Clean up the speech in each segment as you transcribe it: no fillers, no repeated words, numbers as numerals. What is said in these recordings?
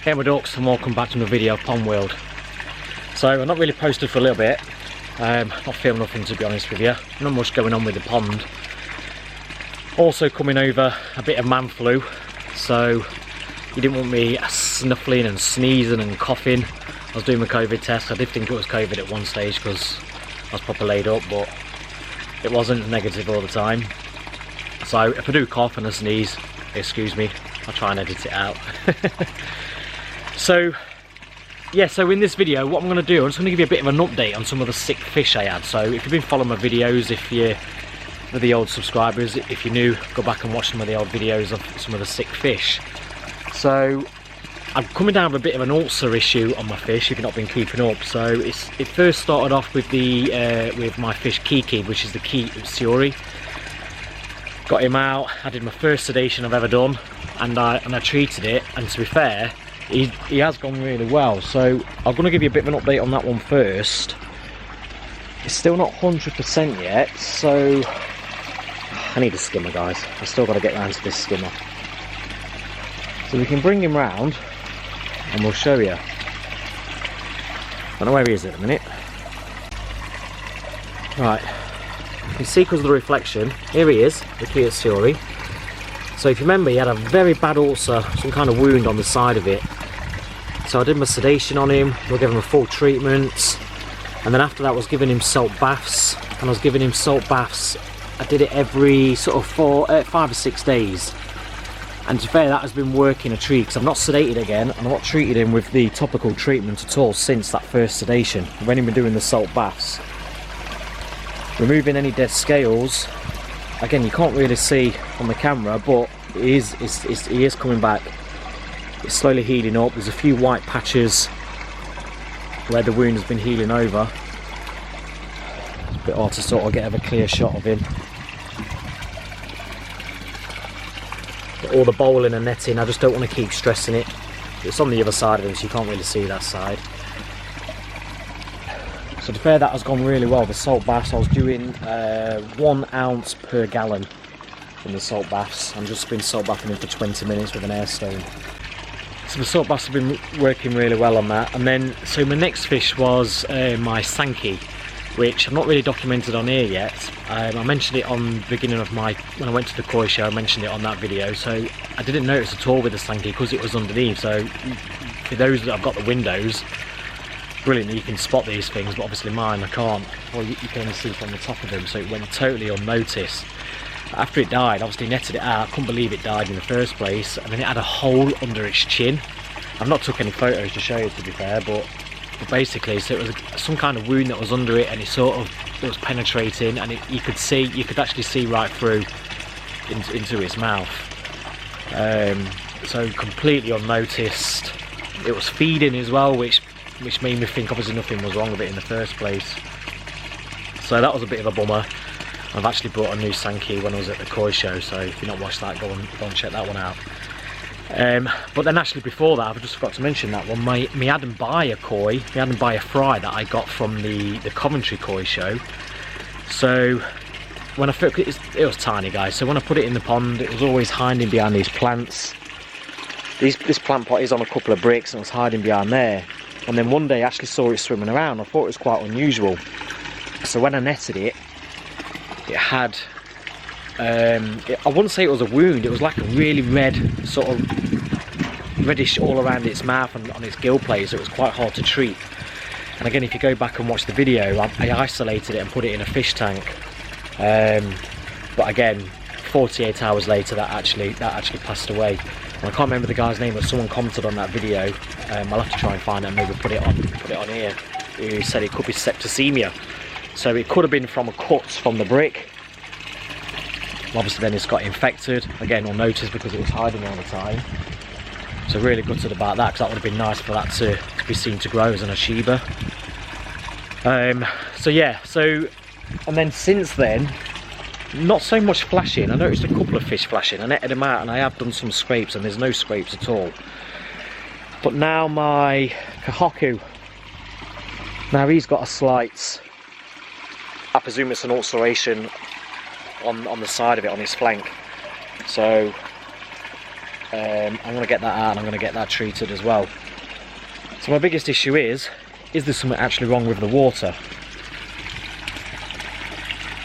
Hey my ducks, and welcome back to another video of Pond World. So I've not really posted for a little bit, not filmed nothing to be honest with you, not much going on with the pond. Also coming over a bit of man flu, so you didn't want me snuffling and sneezing and coughing. I was doing my COVID test. I did think it was COVID at one stage because I was proper laid up, but it wasn't negative all the time. So if I do cough and I sneeze, excuse me, I'll try and edit it out. So yeah, so in this video what I'm going to do, I'm just going to give you a bit of an update on some of the sick fish I had. So if you've been following my videos, if you're the old subscribers, if you're new, go back and watch some of the old videos of some of the sick fish. So I'm coming down with a bit of an ulcer issue on my fish if you've not been keeping up. So it first started off with with my fish Kiki, which is the Siori. Got him out, I did my first sedation I've ever done, and I treated it, and to be fair, he has gone really well. So I'm going to give you a bit of an update on that one first. It's still not 100% yet, so I need a skimmer, guys. I've still got to get round to this skimmer. So we can bring him round and we'll show you. I don't know where he is at the minute. Right, you can see because of the reflection, here he is, the Siori. So if you remember, he had a very bad ulcer, some kind of wound on the side of it. So I did my sedation on him, we'll give him a full treatment, and then after that I was giving him salt baths, and I was giving him salt baths, I did it every sort of 5 or 6 days. And to be fair, that has been working a treat, because I've not sedated again, and I've not treated him with the topical treatment at all since that first sedation. I've only been doing the salt baths. Removing any dead scales, again you can't really see on the camera, but he is coming back. It's slowly healing up. There's a few white patches where the wound has been healing over. It's a bit hard to sort of get a clear shot of him. But all the bowling and netting, I just don't want to keep stressing it. It's on the other side of him, so you can't really see that side. So to be fair, that has gone really well. The salt baths, I was doing 1 ounce per gallon in the salt baths. I've just been salt bathing him for 20 minutes with an air stone. So the salt baths have been working really well on that. And then, so my next fish was my stanky, which I'm not really documented on here yet. I mentioned it on the beginning of when I went to the koi show, I mentioned it on that video. So I didn't notice at all with the stanky because it was underneath. So for those that have got the windows, brilliantly you can spot these things, but obviously mine I can't. Well, you can only see from the top of them, so it went totally unnoticed. After it died, obviously netted it out. I couldn't believe it died in the first place, and then it had a hole under its chin. I've not took any photos to show you, to be fair, but basically, so it was some kind of wound that was under it, and it was penetrating, and you could actually see right through into its mouth. So completely unnoticed. It was feeding as well, which made me think obviously nothing was wrong with it in the first place. So that was a bit of a bummer. I've actually brought a new stanky when I was at the koi show, so if you've not watched that, go and check that one out. But then actually before that, I just forgot to mention that one, me Adam buy a fry that I got from the Coventry koi show. So when I first, it was tiny, guys, so when I put it in the pond, it was always hiding behind these plants. This plant pot is on a couple of bricks, and it was hiding behind there. And then one day I actually saw it swimming around. I thought it was quite unusual. So when I netted it, it had, I wouldn't say it was a wound, it was like a really red, sort of reddish all around its mouth and on its gill plate, so it was quite hard to treat. And again, if you go back and watch the video, I isolated it and put it in a fish tank. But again, 48 hours later, that actually passed away. And I can't remember the guy's name, but someone commented on that video. I'll have to try and find it and maybe put it on here. Who said it could be septicemia. So it could have been from a cut from the brick. Obviously then it's got infected, again unnoticed because it was hiding all the time. So really gutted about that, because that would have been nice for that to be seen to grow as an Ashiba. So yeah, and then since then, not so much flashing. I noticed a couple of fish flashing. I netted them out and I have done some scrapes, and there's no scrapes at all. But now my Kahoku, now he's got a slight, I presume it's an ulceration on the side of it, on his flank. So I'm going to get that out and I'm going to get that treated as well. So my biggest issue is there something actually wrong with the water?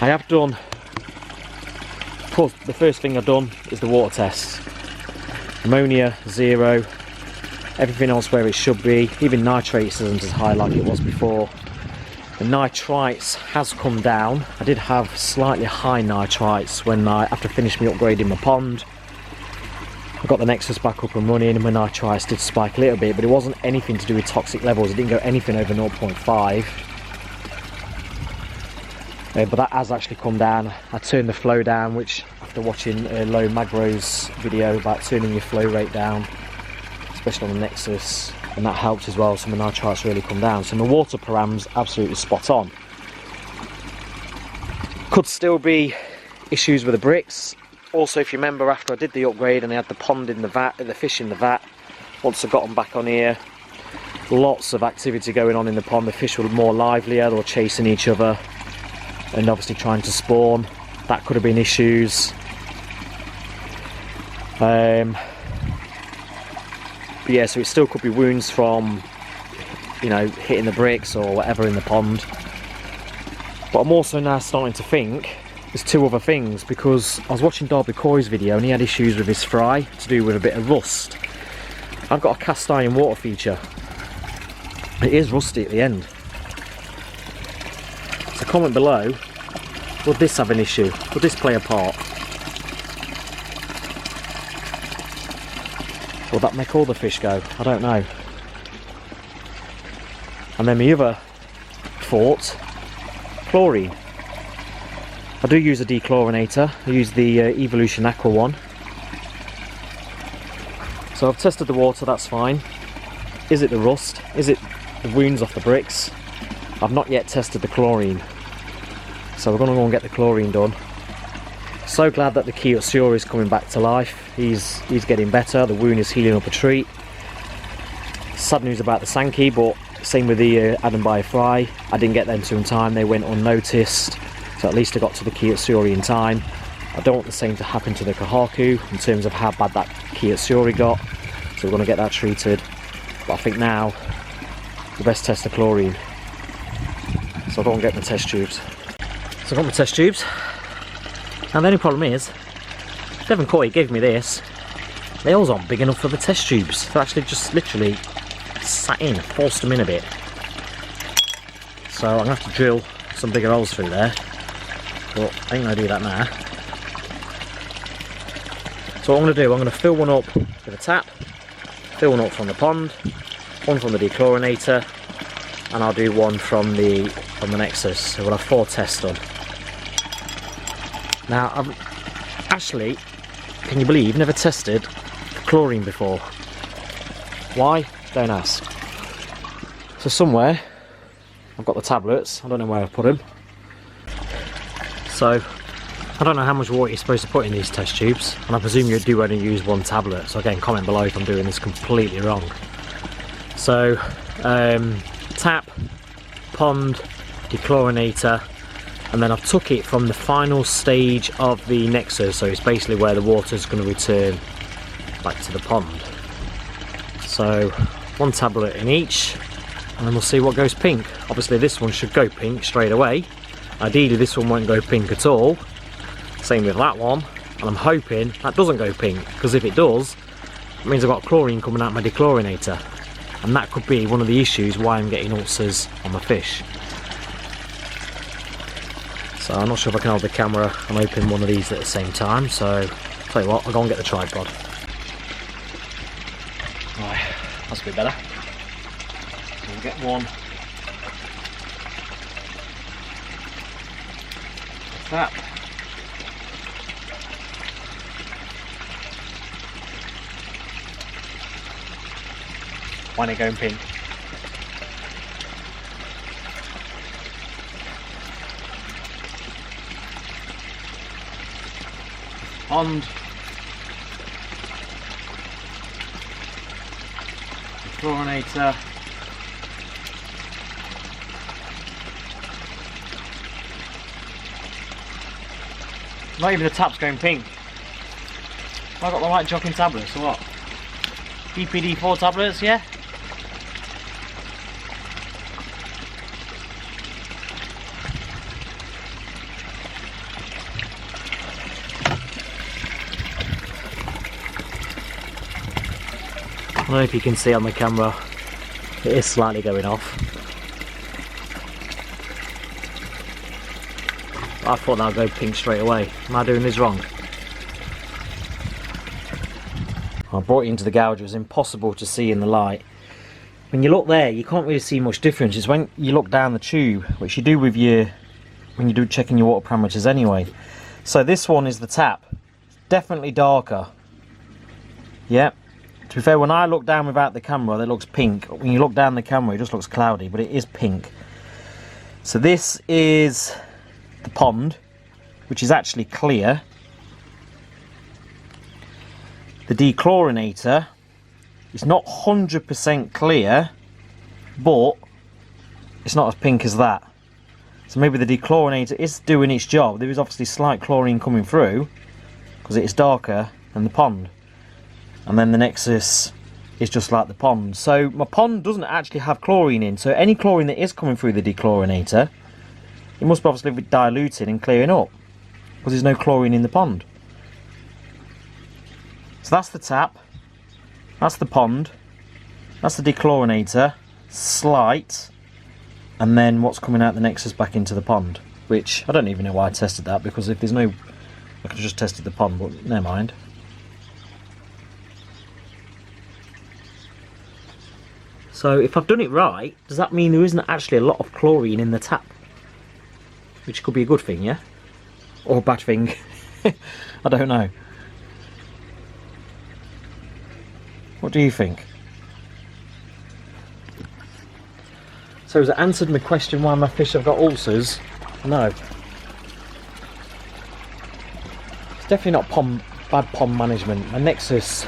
I have done, of course, the first thing I've done is the water tests. Ammonia, 0, everything else where it should be, even nitrates isn't as high like it was before. The nitrites has come down. I did have slightly high nitrites when after finishing me upgrading my pond. I got the Nexus back up and running and my nitrites did spike a little bit, but it wasn't anything to do with toxic levels. It didn't go anything over 0.5. But that has actually come down. I turned the flow down, which after watching Low Magro's video about turning your flow rate down, especially on the Nexus, and that helped as well, so my nitrites really come down. So my water params absolutely spot on. Could still be issues with the bricks. Also, if you remember, after I did the upgrade and I had the pond in the vat, the fish in the vat, once I got them back on here, lots of activity going on in the pond. The fish were more livelier, they were chasing each other and obviously trying to spawn. That could have been issues. But yeah, so it still could be wounds from, you know, hitting the bricks or whatever in the pond. But I'm also now starting to think there's two other things, because I was watching Darby Coy's video and he had issues with his fry to do with a bit of rust. I've got a cast iron water feature. It is rusty at the end. So comment below, would this have an issue? Would this play a part? Will that make all the fish go? I don't know. And then my other thought, chlorine. I do use a dechlorinator. I use the Evolution Aqua one. So I've tested the water, that's fine. Is it the rust? Is it the wounds off the bricks? I've not yet tested the chlorine. So we're going to go and get the chlorine done. So glad that the ULCERS is coming back to life. He's getting better. The wound is healing up a treat. Sad news about the stanky, but same with the Adam by Fry. I didn't get them to in time. They went unnoticed. So at least I got to the ULCERS in time. I don't want the same to happen to the Kahaku in terms of how bad that ULCERS got. So we're going to get that treated. But I think now the best test of chlorine. So I'll go and get my test tubes. So I got my test tubes. And the only problem is, Devon Coy gave me this. They always aren't big enough for the test tubes. They're actually just literally sat in, forced them in a bit. So I'm going to have to drill some bigger holes through there. But I ain't going to do that now. So what I'm going to do, I'm going to fill one up with a tap, fill one up from the pond, one from the dechlorinator, and I'll do one from the Nexus. So we'll have 4 tests done. Now, I've actually, can you believe, never tested chlorine before. Why? Don't ask. So somewhere, I've got the tablets. I don't know where I've put them. So, I don't know how much water you're supposed to put in these test tubes, and I presume you do only use 1 tablet. So again, comment below if I'm doing this completely wrong. So, tap, pond, dechlorinator, and then I've took it from the final stage of the Nexus, so it's basically where the water's going to return back to the pond. So 1 tablet in each, and then we'll see what goes pink. Obviously this one should go pink straight away. Ideally this one won't go pink at all. Same with that one, and I'm hoping that doesn't go pink, because if it does, it means I've got chlorine coming out my dechlorinator, and that could be one of the issues why I'm getting ulcers on my fish. So I'm not sure if I can hold the camera and open one of these at the same time, so tell you what, I'll go and get the tripod. Right, that's a bit better. So we'll get one. Like that. Why ain't it going pink? Pond, chlorinator, not even the tap's going pink. Have I got the right jogging tablets or what? DPD-4 tablets, yeah? I don't know if you can see on the camera, it is slightly going off. I thought that would go pink straight away. Am I doing this wrong? I brought it into the gouge. It was impossible to see in the light. When you look there, you can't really see much difference. It's when you look down the tube, which you do with when you do checking your water parameters anyway. So this one is the tap. Definitely darker. Yeah. To be fair, when I look down without the camera, it looks pink. When you look down the camera, it just looks cloudy, but it is pink. So this is the pond, which is actually clear. The dechlorinator is not 100% clear, but it's not as pink as that. So maybe the dechlorinator is doing its job. There is obviously slight chlorine coming through because it is darker than the pond. And then the Nexus is just like the pond. So my pond doesn't actually have chlorine in. So any chlorine that is coming through the dechlorinator, it must obviously be diluting and clearing up because there's no chlorine in the pond. So that's the tap, that's the pond, that's the dechlorinator, slight, and then what's coming out the Nexus back into the pond, which I don't even know why I tested that, because if there's no, I could have just tested the pond, but never mind. So if I've done it right, does that mean there isn't actually a lot of chlorine in the tap? Which could be a good thing, yeah? Or a bad thing. I don't know. What do you think? So has it answered my question why my fish have got ulcers? No. It's definitely not bad pond management. My Nexus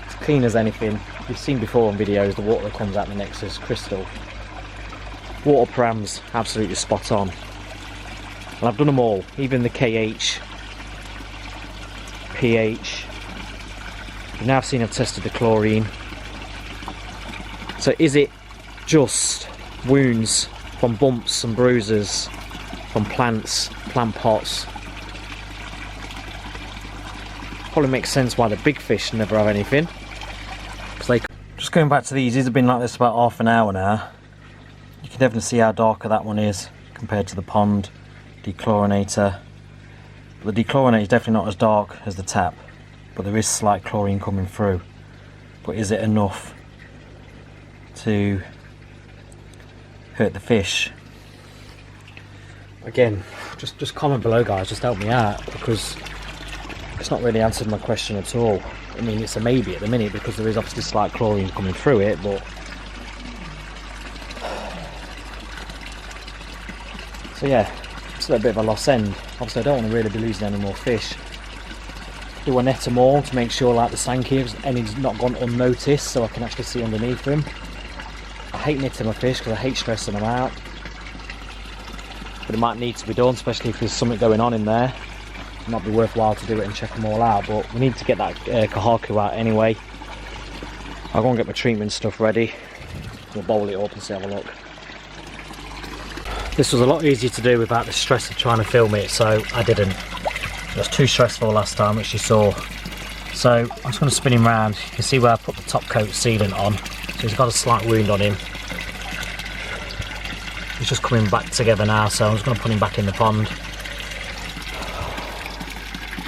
is clean as anything. You've seen before on videos the water that comes out the Nexus, crystal. Water params, absolutely spot on. And I've done them all, even the KH, pH. You've now seen I've tested the chlorine. So is it just wounds from bumps and bruises from plants, plant pots? Probably makes sense why the big fish never have anything. Just going back to these have been like this about half an hour now. You can definitely see how darker that one is compared to the pond dechlorinator. But the dechlorinator is definitely not as dark as the tap, but there is slight chlorine coming through. But is it enough to hurt the fish? Again, just comment below, guys, just help me out, because it's not really answered my question at all. I mean, it's a maybe at the minute because there is obviously slight chlorine coming through it, but so yeah, it's a little bit of a lost end. Obviously I don't want to really be losing any more fish. Do I net them all to make sure, like the stanky, any's not gone unnoticed, so I can actually see underneath them. I hate netting my fish because I hate stressing them out, but it might need to be done, especially if there's something going on in there. It might be worthwhile to do it and check them all out, but we need to get that kahaku out anyway. I'll go and get my treatment stuff ready. We'll bowl it up and see, have a look. This was a lot easier to do without the stress of trying to film it, so I didn't. It was too stressful last time, which you saw. So I'm just going to spin him round. You can see where I put the top coat sealant on. So he's got a slight wound on him. He's just coming back together now, so I'm just going to put him back in the pond.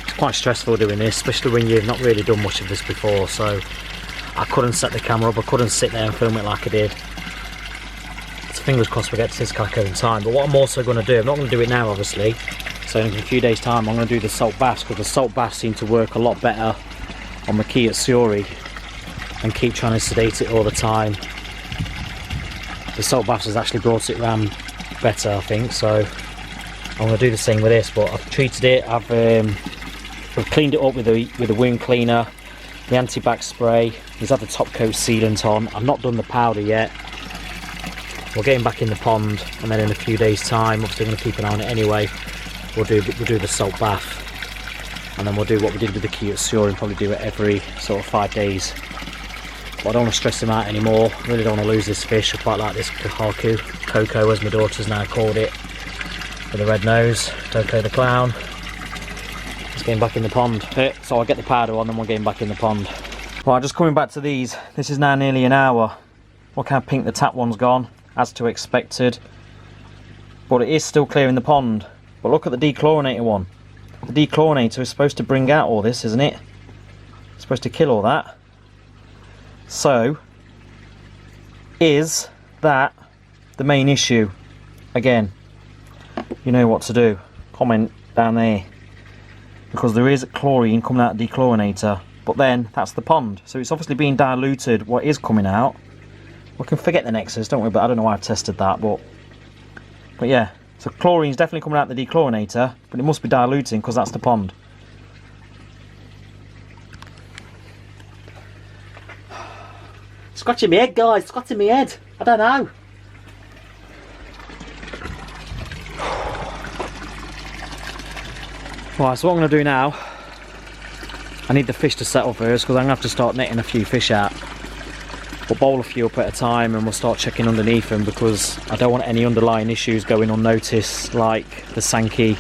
It's quite stressful doing this, especially when you've not really done much of this before, so I couldn't set the camera up, I couldn't sit there and film it like I did. So fingers crossed we get to this kahaku in time. But what I'm also going to do, I'm not going to do it now obviously, so in a few days time I'm going to do the salt baths, because the salt baths seem to work a lot better on my key at Suri and keep trying to sedate it all the time. The salt baths has actually brought it round better, I think, so I'm going to do the same with this. But I've treated it, I've cleaned it up with a wound cleaner, the anti-bac spray. He's had the top coat sealant on. I've not done the powder yet. We'll get him back in the pond, and then in a few days time, obviously I'm going to keep an eye on it anyway, we'll do the salt bath. and then we'll do what we did with the ULCERS and probably do it every sort of 5 days. But I don't want to stress him out anymore. I really don't want to lose this fish. I quite like this Coco, as my daughter's now called it, with the red nose. Coco the clown. Let's get him back in the pond. So I'll get the powder on, then we'll get him back in the pond. Right, just coming back to these. This is now nearly an hour. Look how pink the tap one's gone, as to expected. But it is still clear in the pond. But look at the dechlorinator one. The dechlorinator is supposed to bring out all this, isn't it? It's supposed to kill all that. So, is that the main issue? Again, you know what to do. Comment down there. Because there is chlorine coming out of the dechlorinator. But then, that's the pond. So it's obviously being diluted, what is coming out. We can forget the nexus, don't we? But I don't know why I've tested that. But yeah. So chlorine's definitely coming out the dechlorinator, but it must be diluting because that's the pond. Scratching my head, guys, scratching my head. I don't know. Right, so what I'm going to do now, I need the fish to settle first because I'm going to have to start netting a few fish out. We'll bowl a few up at a time and we'll start checking underneath them because I don't want any underlying issues going unnoticed, like the stanky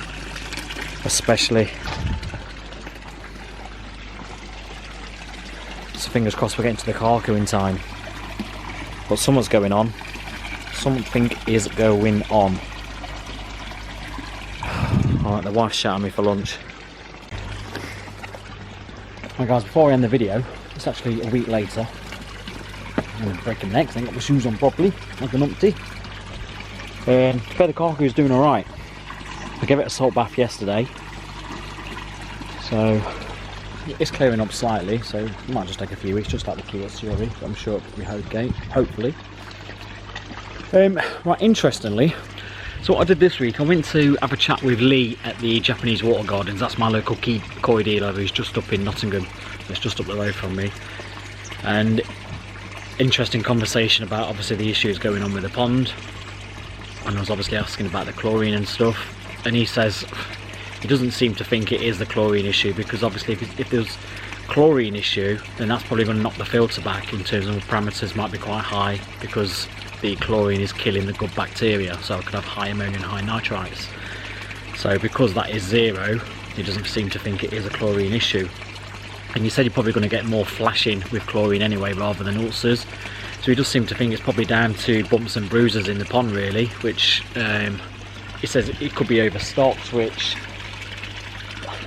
especially. So fingers crossed we're getting to the carcass in time. But something's going on. Something is going on. Alright, the wife's shouting at me for lunch. Right guys, before I end the video, it's actually a week later. I'm going to break my neck, I ain't got my shoes on properly, like an umpty. To fair, the carcass is doing alright. I gave it a salt bath yesterday, so it's clearing up slightly, so it might just take a few weeks, just like the ULCERS, but I'm sure it'll be okay, hopefully. Right, interestingly, so what I did this week, I went to have a chat with Lee at the Japanese Water Gardens. That's my local koi dealer who's just up in Nottingham, it's just up the road from me. And interesting conversation about obviously the issues going on with the pond, and I was obviously asking about the chlorine and stuff, and he says he doesn't seem to think it is the chlorine issue because obviously if there's chlorine issue then that's probably going to knock the filter back in terms of the parameters might be quite high because the chlorine is killing the good bacteria, so it could have high ammonia and high nitrites. So because that is zero, he doesn't seem to think it is a chlorine issue. And you said you're probably going to get more flashing with chlorine anyway rather than ulcers, so he does seem to think it's probably down to bumps and bruises in the pond really, which he says it could be overstocked, which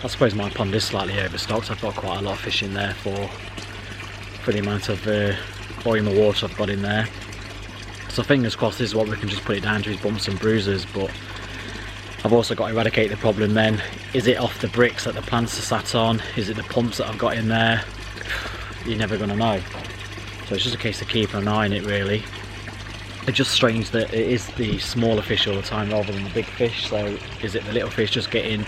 I suppose my pond is slightly overstocked. I've got quite a lot of fish in there for the amount of volume of water I've got in there, so fingers crossed this is what we can just put it down to, is bumps and bruises. But I've also got to eradicate the problem then. Is it off the bricks that the plants are sat on? Is it the pumps that I've got in there? You're never going to know. So it's just a case of keeping an eye on it really. It's just strange that it is the smaller fish all the time rather than the big fish. So is it the little fish just getting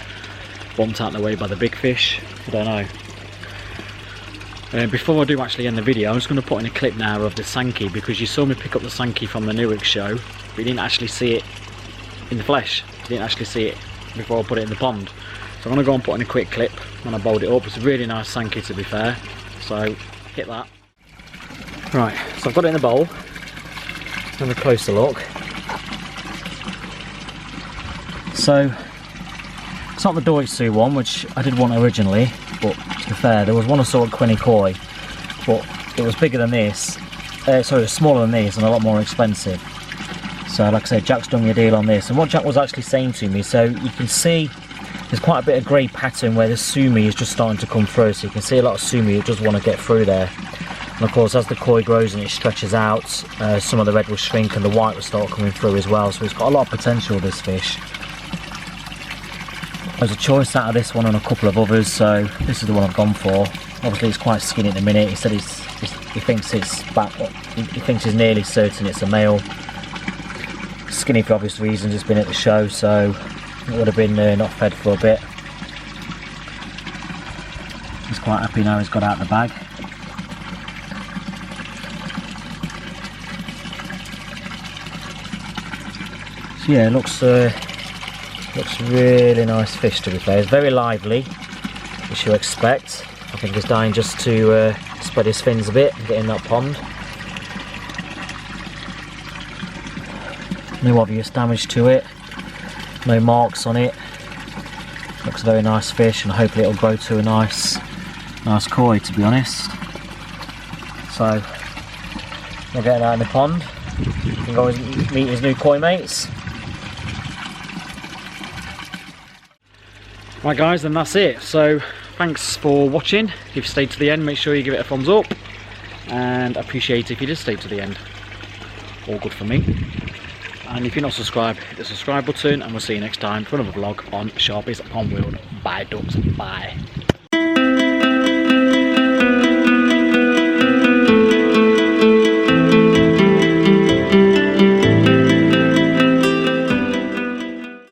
bumped out of the way by the big fish? I don't know. Before I do actually end the video, I'm just going to put in a clip now of the stanky, because you saw me pick up the stanky from the Newark show, but you didn't actually see it in the flesh. You didn't actually see it before I put it in the pond. So I'm going to go and put in a quick clip when I bowled it up. It's a really nice stanky to be fair, so hit that. Right, so I've got it in the bowl. Let's have a closer look. So it's not the Deutsche one, which I did want originally, but to be fair, there was one I saw at Quinny Koi, but it was bigger than this. Sorry, it was smaller than this and a lot more expensive. So like I said, Jack's done me a deal on this, and what Jack was actually saying to me, so you can see there's quite a bit of grey pattern where the sumi is just starting to come through, so you can see a lot of sumi that does want to get through there. And of course as the koi grows and it stretches out, some of the red will shrink and the white will start coming through as well, so it's got a lot of potential, this fish. There's a choice out of this one and a couple of others, so this is the one I've gone for. Obviously it's quite skinny at the minute. He said he thinks it's back, he thinks he's nearly certain it's a male. Skinny for obvious reasons, it's been at the show, so it would have been not fed for a bit. He's quite happy now he's got out the bag. So yeah, it looks really nice fish to be fair. It's very lively. which you expect. I think he's dying just to spread his fins a bit and get in that pond. No obvious damage to it, no marks on it. Looks a very nice fish, and hopefully it'll grow to a nice koi, to be honest. So we're getting out in the pond. You can go and meet his new koi mates. Right guys, then that's it. So thanks for watching. If you stayed to the end, make sure you give it a thumbs up, and I appreciate it if you did stay to the end. All good for me. And if you're not subscribed, hit the subscribe button, and we'll see you next time for another vlog on Sharpies Pond World. Bye ducks, bye.